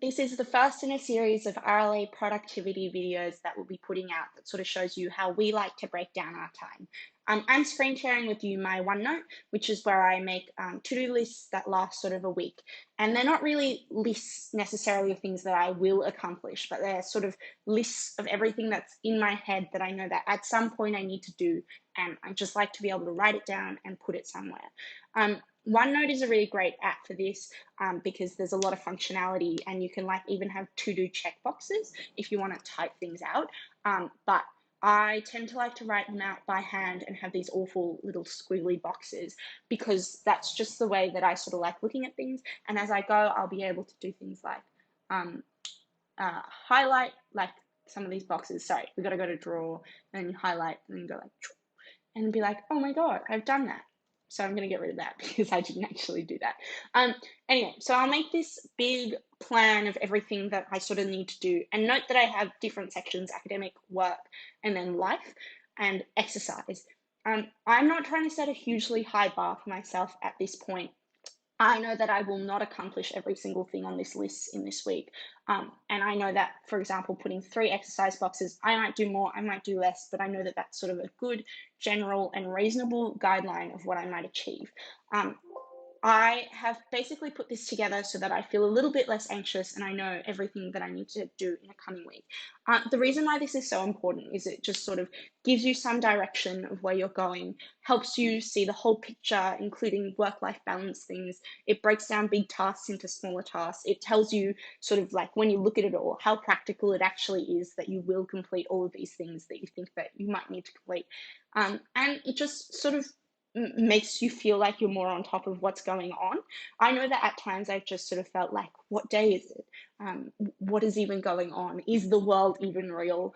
This is the first in a series of RLA productivity videos that we'll be putting out that sort of shows you how we like to break down our time. I'm screen sharing with you my OneNote, which is where I make to-do lists that last sort of a week. And they're not really lists necessarily of things that I will accomplish, but they're sort of lists of everything that's in my head that I know that at some point I need to do. And I just like to be able to write it down and put it somewhere. OneNote is a really great app for this because there's a lot of functionality and you can like even have to-do checkboxes if you want to type things out. But I tend to like to write them out by hand and have these awful little squiggly boxes because that's just the way that I sort of like looking at things. And as I go, I'll be able to do things like highlight like some of these boxes. Sorry, we got to go to draw and then you highlight and then go like, and be like, oh my God, I've done that. So I'm going to get rid of that because I didn't actually do that. Anyway, so I'll make this big plan of everything that I sort of need to do. And note that I have different sections, academic, work, and then life and exercise. I'm not trying to set a hugely high bar for myself at this point. I know that I will not accomplish every single thing on this list in this week. And I know that, for example, putting 3 exercise boxes, I might do more, I might do less, but I know that that's sort of a good, general, and reasonable guideline of what I might achieve. I have basically put this together so that I feel a little bit less anxious and I know everything that I need to do in a coming week. The reason why this is so important is it just sort of gives you some direction of where you're going, helps you see the whole picture, including work-life balance things. It breaks down big tasks into smaller tasks. It tells you sort of like when you look at it all, how practical it actually is that you will complete all of these things that you think that you might need to complete. And it just sort of makes you feel like you're more on top of what's going on. I know that at times I've just sort of felt like, what day is it? What is even going on? Is the world even real?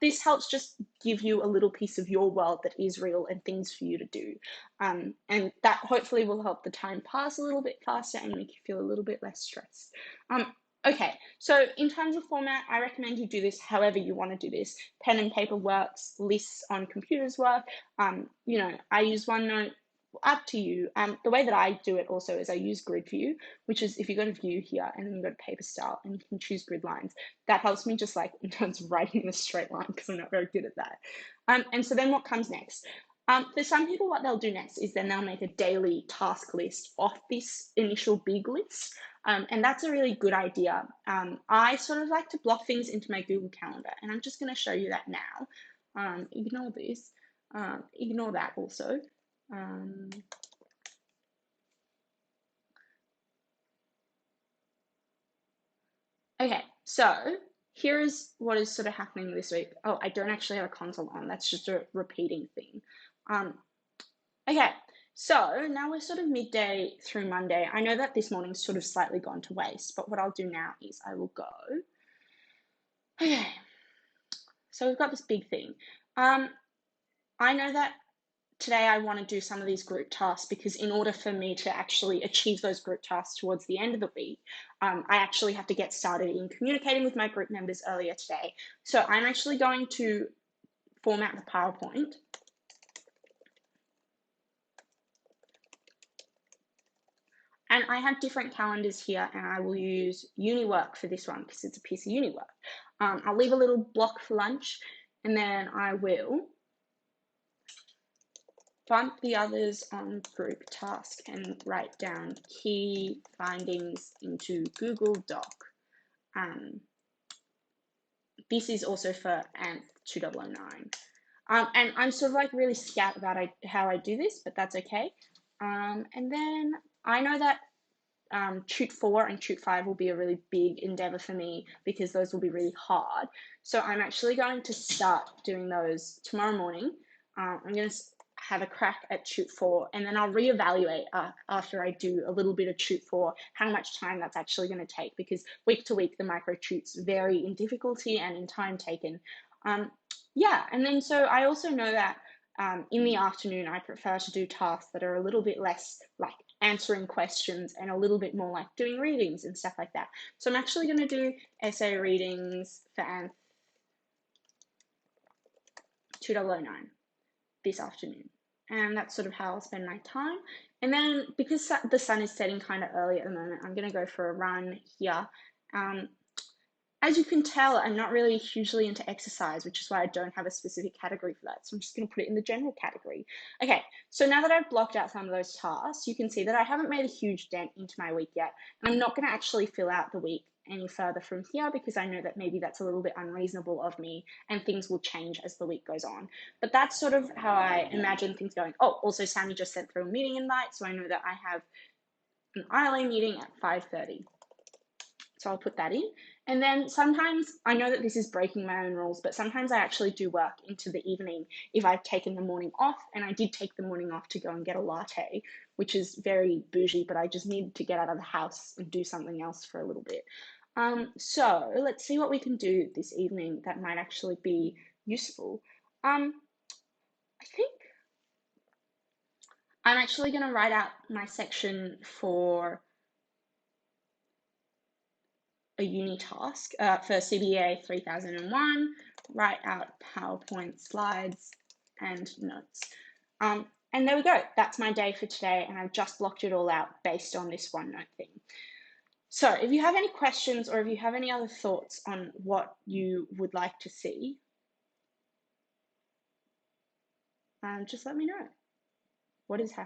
This helps just give you a little piece of your world that is real and things for you to do. And that hopefully will help the time pass a little bit faster and make you feel a little bit less stressed. Okay, so in terms of format, I recommend you do this however you want to do this. Pen and paper works, lists on computers work. I use OneNote, up to you. The way that I do it also is I use grid view, which is if you go to view here and then you go to paper style and you can choose grid lines. That helps me just like in terms of writing in a straight line because I'm not very good at that. And so then what comes next? For some people, what they'll do next is then they'll make a daily task list off this initial big list. And that's a really good idea. I sort of like to block things into my Google Calendar, and I'm just going to show you that now. Ignore this. Ignore that also. Okay, so here is what is sort of happening this week. Oh, I don't actually have a console on. That's just a repeating thing. Okay, so now we're sort of midday through Monday. I know that this morning's sort of slightly gone to waste, but what I'll do now is I will go. Okay, so we've got this big thing. I know that today I want to do some of these group tasks because in order for me to actually achieve those group tasks towards the end of the week, I actually have to get started in communicating with my group members earlier today. So I'm actually going to format the PowerPoint. And I have different calendars here and I will use UniWork for this one because it's a piece of UniWork. I'll leave a little block for lunch and then I will bump the others on group task and write down key findings into Google Doc. This is also for ANT 2009. And I'm sort of like really scout about how I do this, but that's okay. And then I know that Tute 4 and Tute 5 will be a really big endeavor for me because those will be really hard. So I'm actually going to start doing those tomorrow morning. I'm going to have a crack at Tute 4 and then I'll reevaluate after I do a little bit of Tute 4 how much time that's actually going to take because week to week the micro tutes vary in difficulty and in time taken. Yeah, and then so I also know that in the afternoon I prefer to do tasks that are a little bit less like answering questions and a little bit more like doing readings and stuff like that. So I'm actually going to do essay readings for ANT 2009 this afternoon. And that's sort of how I'll spend my time. And then because the sun is setting kind of early at the moment, I'm going to go for a run here As you can tell, I'm not really hugely into exercise, which is why I don't have a specific category for that. So I'm just going to put it in the general category. Okay, so now that I've blocked out some of those tasks, you can see that I haven't made a huge dent into my week yet. And I'm not going to actually fill out the week any further from here because I know that maybe that's a little bit unreasonable of me and things will change as the week goes on. But that's sort of how I imagine things going. Oh, also Sammy just sent through a meeting invite, so I know that I have an ILA meeting at 5:30. So I'll put that in. And then sometimes, I know that this is breaking my own rules, but sometimes I actually do work into the evening if I've taken the morning off. And I did take the morning off to go and get a latte, which is very bougie, but I just needed to get out of the house and do something else for a little bit. So let's see what we can do this evening that might actually be useful. I think I'm actually going to write out my section for a uni task for CBA 3001, write out PowerPoint slides and notes. And there we go. That's my day for today, and I've just blocked it all out based on this OneNote thing. So if you have any questions or if you have any other thoughts on what you would like to see, just let me know. What is happening?